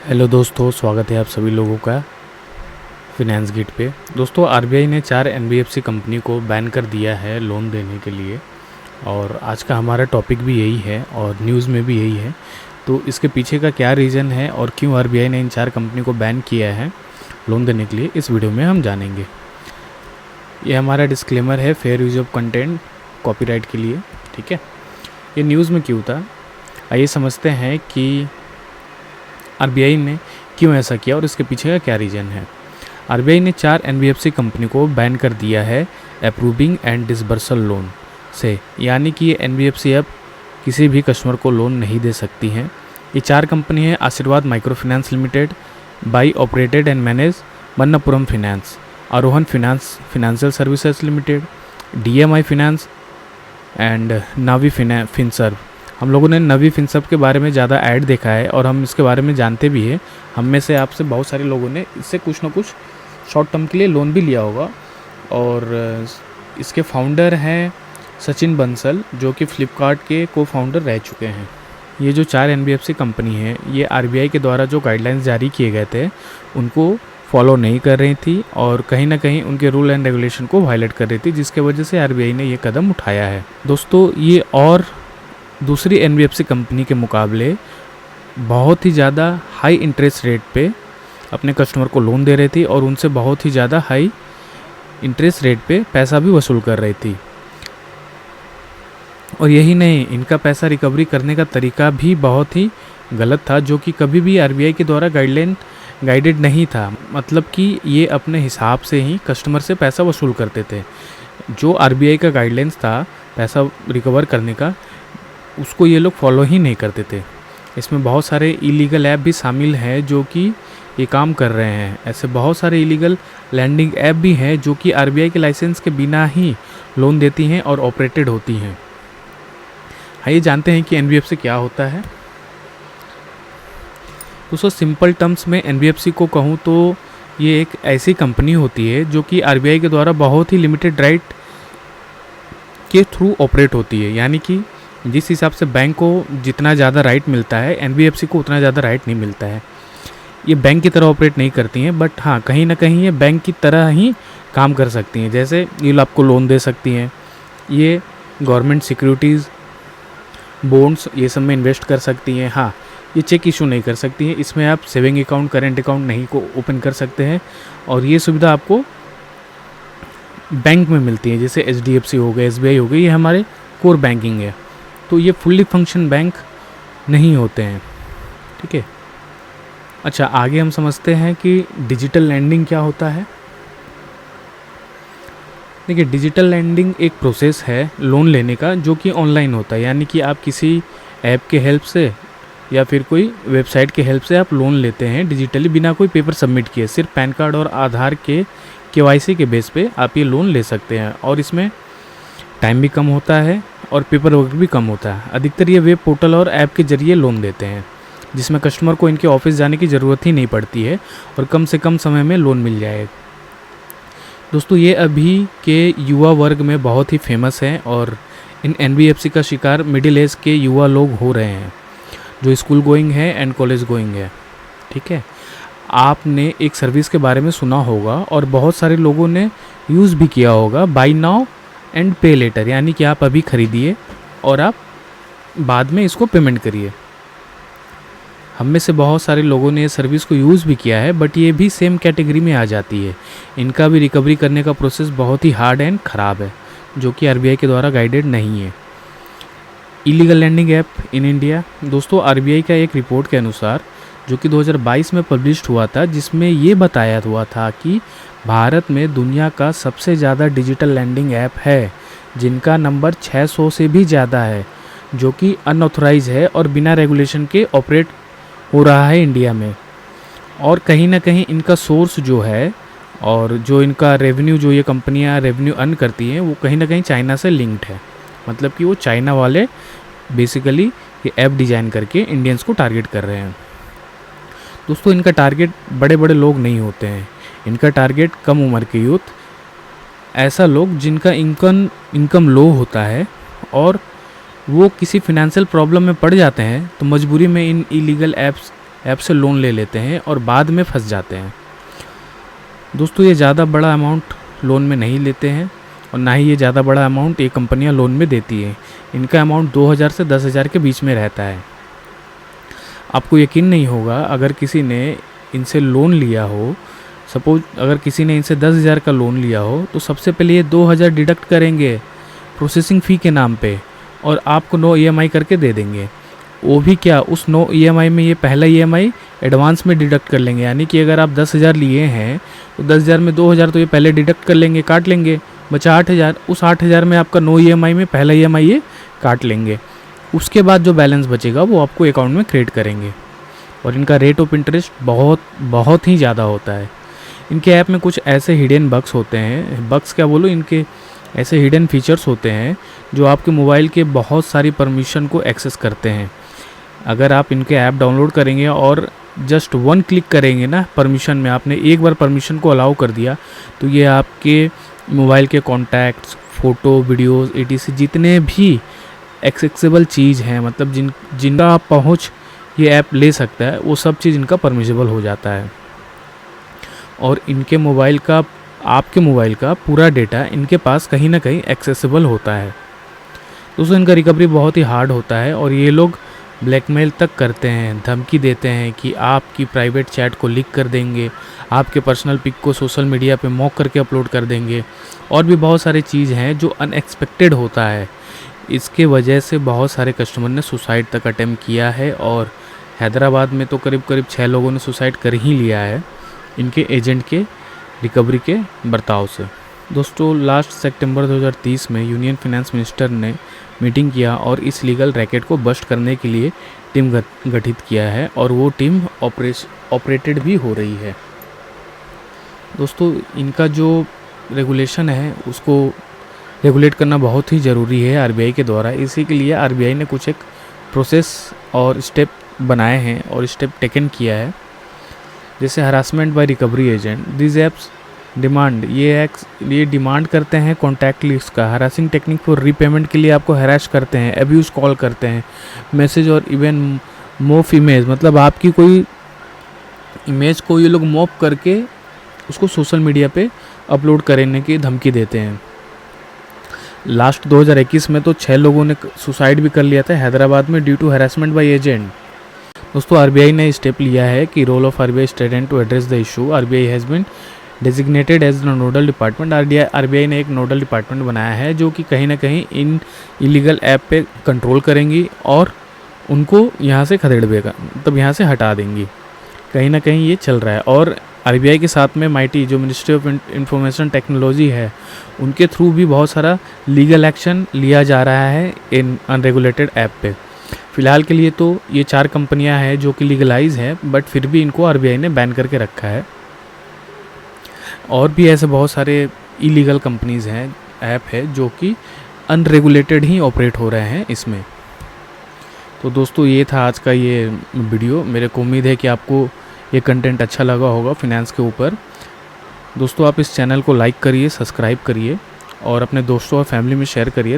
Hello दोस्तों, स्वागत है आप सभी लोगों का फिनेंस गिट पे। दोस्तों, आरबीआई ने 4 एनबीएफसी कंपनी को बैन कर दिया है लोन देने के लिए, और आज का हमारा टॉपिक भी यही है और न्यूज़ में भी यही है। तो इसके पीछे का क्या रीज़न है और क्यों आरबीआई ने इन 4 कंपनी को बैन किया है लोन देने के लिए, इस वीडियो में हम जानेंगे। ये हमारा डिस्क्लेमर है fair use of content copyright के लिए, ठीक है। ये न्यूज़ में क्यों था, आइए समझते हैं कि आरबीआई ने क्यों ऐसा किया और इसके पीछे का क्या रीज़न है। आरबीआई ने 4 एनबीएफसी कंपनी को बैन कर दिया है अप्रूविंग एंड डिसबर्सल लोन से, यानी कि ये एनबीएफसी अब किसी भी कस्टमर को लोन नहीं दे सकती हैं। ये 4 कंपनी है: Asirvad micro finance limited, by operated and manage Manappuram finance, Arohan finance financial services limited, DMI finance and Navi Finserv. हम लोगों ने नवी फिनसर्व के बारे में ज़्यादा ऐड देखा है और हम इसके बारे में जानते भी हैं। हम में से आपसे बहुत सारे लोगों ने इससे कुछ ना कुछ शॉर्ट टर्म के लिए लोन भी लिया होगा। और इसके फाउंडर हैं सचिन बंसल, जो कि फ्लिपकार्ट के को फाउंडर रह चुके हैं। ये जो 4 एनबीएफसी कंपनी है, ये आरबीआई के द्वारा जो गाइडलाइंस जारी किए गए थे उनको फॉलो नहीं कर रही थी और कहीं ना कहीं उनके रूल एंड रेगुलेशन को वायलेट कर रही थी, जिसके वजह से आरबीआई ने ये कदम उठाया है। दोस्तों, ये और दूसरी एनबीएफसी कंपनी के मुकाबले बहुत ही ज़्यादा हाई इंटरेस्ट रेट पे अपने कस्टमर को लोन दे रही थी और उनसे बहुत ही ज़्यादा हाई इंटरेस्ट रेट पे पैसा भी वसूल कर रही थी। और यही नहीं, इनका पैसा रिकवरी करने का तरीका भी बहुत ही गलत था, जो कि कभी भी आरबीआई के द्वारा गाइडेड नहीं था। मतलब कि ये अपने हिसाब से ही कस्टमर से पैसा वसूल करते थे। जो आरबीआई का गाइडलाइंस था पैसा रिकवर करने का, उसको ये लोग फॉलो ही नहीं करते थे। इसमें बहुत सारे इलीगल ऐप भी शामिल हैं जो कि ये काम कर रहे हैं। ऐसे बहुत सारे इलीगल लैंडिंग ऐप भी हैं जो कि आरबीआई के लाइसेंस के बिना ही लोन देती हैं और ऑपरेटेड होती हैं। आइए जानते हैं कि एनबीएफसी क्या होता है। दोस्तों, सिंपल टर्म्स में एनबीएफसी को कहूँ तो ये एक ऐसी कंपनी होती है जो कि आरबीआई के द्वारा बहुत ही लिमिटेड राइट के थ्रू ऑपरेट होती है। यानी कि जिस हिसाब से बैंक को जितना ज़्यादा राइट मिलता है, एनबीएफसी को उतना ज़्यादा राइट नहीं मिलता है। ये बैंक की तरह ऑपरेट नहीं करती हैं, बट हाँ, कहीं ना कहीं ये बैंक की तरह ही काम कर सकती हैं। जैसे ये आपको लोन दे सकती हैं, ये गवर्नमेंट सिक्योरिटीज़, बॉन्ड्स, ये सब में इन्वेस्ट कर सकती हैं। हाँ, ये चेक इशू नहीं कर सकती हैं। इसमें आप सेविंग अकाउंट, करेंट अकाउंट नहीं को ओपन कर सकते हैं, और ये सुविधा आपको बैंक में मिलती है। जैसे एचडीएफसी हो गए, एसबीआई हो गई, ये हमारे कोर बैंकिंग है। तो ये फुल्ली फंक्शन बैंक नहीं होते हैं, ठीक है। अच्छा, आगे हम समझते हैं कि डिजिटल लैंडिंग क्या होता है। देखिए, डिजिटल लैंडिंग एक प्रोसेस है लोन लेने का जो कि ऑनलाइन होता है। यानी कि आप किसी ऐप के हेल्प से या फिर कोई वेबसाइट के हेल्प से आप लोन लेते हैं डिजिटली, बिना कोई पेपर सबमिट किए। सिर्फ पैन कार्ड और आधार के केवाईसी के बेस पे आप ये लोन ले सकते हैं, और इसमें टाइम भी कम होता है और पेपर वर्क भी कम होता है। अधिकतर ये वेब पोर्टल और ऐप के जरिए लोन देते हैं, जिसमें कस्टमर को इनके ऑफिस जाने की ज़रूरत ही नहीं पड़ती है और कम से कम समय में लोन मिल जाए। दोस्तों, ये अभी के युवा वर्ग में बहुत ही फेमस हैं और इन एनबीएफसी का शिकार मिडिल एज के युवा लोग हो रहे हैं, जो स्कूल गोइंग है एंड कॉलेज गोइंग है, ठीक है। आपने एक सर्विस के बारे में सुना होगा और बहुत सारे लोगों ने यूज़ भी किया होगा, बाय नाउ एंड पे लेटर। यानी कि आप अभी खरीदिए और आप बाद में इसको पेमेंट करिए। हम में से बहुत सारे लोगों ने ये सर्विस को यूज़ भी किया है, बट ये भी सेम कैटेगरी में आ जाती है। इनका भी रिकवरी करने का प्रोसेस बहुत ही हार्ड एंड ख़राब है, जो कि आरबीआई के द्वारा गाइडेड नहीं है। Illegal lending app in India. दोस्तों, आरबीआई का एक रिपोर्ट के अनुसार, जो कि 2022 में पब्लिश्ड हुआ था, जिसमें ये बताया हुआ था कि भारत में दुनिया का सबसे ज़्यादा डिजिटल लैंडिंग ऐप है, जिनका नंबर 600 से भी ज़्यादा है, जो कि अनऑथराइज है और बिना रेगुलेशन के ऑपरेट हो रहा है इंडिया में। और कहीं ना कहीं इनका सोर्स जो है और जो इनका रेवेन्यू, जो ये कंपनियां रेवेन्यू अर्न करती हैं, वो कहीं ना कहीं चाइना से लिंक्ड है। मतलब कि वो चाइना वाले बेसिकली ये ऐप डिज़ाइन करके इंडियंस को टारगेट कर रहे हैं। दोस्तों, इनका टारगेट बड़े बड़े लोग नहीं होते हैं, इनका टारगेट कम उम्र के यूथ, ऐसा लोग जिनका इनकम लो होता है और वो किसी फिनेंशियल प्रॉब्लम में पड़ जाते हैं, तो मजबूरी में इन इलीगल ऐप्स ऐप से लोन ले लेते हैं और बाद में फंस जाते हैं। दोस्तों ये ज़्यादा बड़ा अमाउंट लोन में नहीं लेते हैं और ना ही ये ज़्यादा बड़ा अमाउंट ये कंपनियां लोन में देती हैं। इनका अमाउंट 2000 से 10,000 के बीच में रहता है। आपको यकीन नहीं होगा, अगर किसी ने इनसे लोन लिया हो, सपोज अगर किसी ने इनसे 10,000 का लोन लिया हो, तो सबसे पहले ये 2,000 डिडक्ट करेंगे प्रोसेसिंग फ़ी के नाम पे और आपको 9 EMI करके दे देंगे। वो भी क्या, उस 9 EMI में ये पहला EMI एडवांस में डिडक्ट कर लेंगे। यानी कि अगर आप 10,000 लिए हैं तो 10,000 में 2,000 तो ये पहले डिडक्ट कर लेंगे, काट लेंगे, बचा 8,000। उस 8,000 में आपका 9 EMI में पहला EMI ये काट लेंगे। उसके बाद जो बैलेंस बचेगा वो आपको अकाउंट में क्रेडिट करेंगे। और इनका रेट ऑफ इंटरेस्ट बहुत ही ज़्यादा होता है। इनके ऐप में कुछ ऐसे हिडन बग्स होते हैं, बग्स क्या बोलो, इनके ऐसे हिडन फीचर्स होते हैं जो आपके मोबाइल के बहुत सारी परमिशन को एक्सेस करते हैं। अगर आप इनके ऐप डाउनलोड करेंगे और जस्ट 1 क्लिक करेंगे ना परमिशन में, आपने एक बार परमिशन को अलाउ कर दिया तो ये आपके मोबाइल के कॉन्टैक्ट्स, फ़ोटो, वीडियोज़, etc जितने भी एक्सेसिबल चीज़ हैं, मतलब जिनका आप पहुँच ये ऐप ले सकता है, वो सब चीज़ इनका परमिशेबल हो जाता है। और इनके मोबाइल का, आपके मोबाइल का पूरा डेटा इनके पास कहीं ना कहीं एक्सेसिबल होता है। दोस्तों इनका रिकवरी बहुत ही हार्ड होता है और ये लोग ब्लैकमेल तक करते हैं, धमकी देते हैं कि आपकी प्राइवेट चैट को लीक कर देंगे, आपके पर्सनल पिक को सोशल मीडिया पे मॉक करके अपलोड कर देंगे, और भी बहुत सारी चीज़ हैं जो अनएक्सपेक्टेड होता है। इसके वजह से बहुत सारे कस्टमर ने सुसाइड तक अटेम्प्ट किया है और हैदराबाद में तो करीब 6 लोगों ने सुसाइड कर ही लिया है इनके एजेंट के रिकवरी के बर्ताव से। दोस्तों लास्ट सितंबर 2030 में यूनियन फाइनेंस मिनिस्टर ने मीटिंग किया और इस लीगल रैकेट को बस्ट करने के लिए टीम गठित किया है और वो टीम ऑपरेटेड भी हो रही है। दोस्तों इनका जो रेगुलेशन है उसको रेगुलेट करना बहुत ही ज़रूरी है आरबीआई के द्वारा। इसी के लिए आरबीआई ने कुछ एक प्रोसेस और स्टेप बनाए हैं और स्टेप टेकन किया है, जैसे harassment by recovery agent. This apps demand, ये डिमांड करते हैं कॉन्टैक्ट लिस्ट का, हरासिंग टेक्निक फॉर रीपेमेंट के लिए आपको हैरास करते हैं, अब्यूज़ कॉल करते हैं, मैसेज और इवन मोफ इमेज, मतलब आपकी कोई इमेज को ये लोग मोफ करके उसको सोशल मीडिया पे अपलोड करने की धमकी देते हैं। लास्ट 2021 में तो 6 लोगों ने सुसाइड भी कर लिया था हैदराबाद में due to harassment by agent. दोस्तों आरबीआई ने स्टेप लिया है कि role of RBI student to address the issue. RBI has been designated as the nodal department. RBI ने एक नोडल डिपार्टमेंट बनाया है जो कि कहीं ना कहीं इन इलीगल ऐप पे कंट्रोल करेंगी और उनको यहाँ से खदेड़ेगा, मतलब यहाँ से हटा देंगी। कहीं ना कहीं ये चल रहा है। और आरबीआई के साथ में माइटी जो मिनिस्ट्री ऑफ इंफॉर्मेशन टेक्नोलॉजी है, उनके थ्रू भी बहुत सारा लीगल एक्शन लिया जा रहा है इन अनरेगुलेटेड ऐप पे। फ़िलहाल के लिए तो ये 4 कंपनियां हैं जो कि लीगलाइज हैं, बट फिर भी इनको आरबीआई ने बैन करके रखा है। और भी ऐसे बहुत सारे इलीगल कंपनीज़ हैं, ऐप है जो कि अनरेगुलेटेड ही ऑपरेट हो रहे हैं इसमें। तो दोस्तों ये था आज का ये वीडियो। मेरे को उम्मीद है कि आपको ये कंटेंट अच्छा लगा होगा फिनेंस के ऊपर। दोस्तों आप इस चैनल को लाइक करिए, सब्सक्राइब करिए और अपने दोस्तों और फैमिली में शेयर करिए।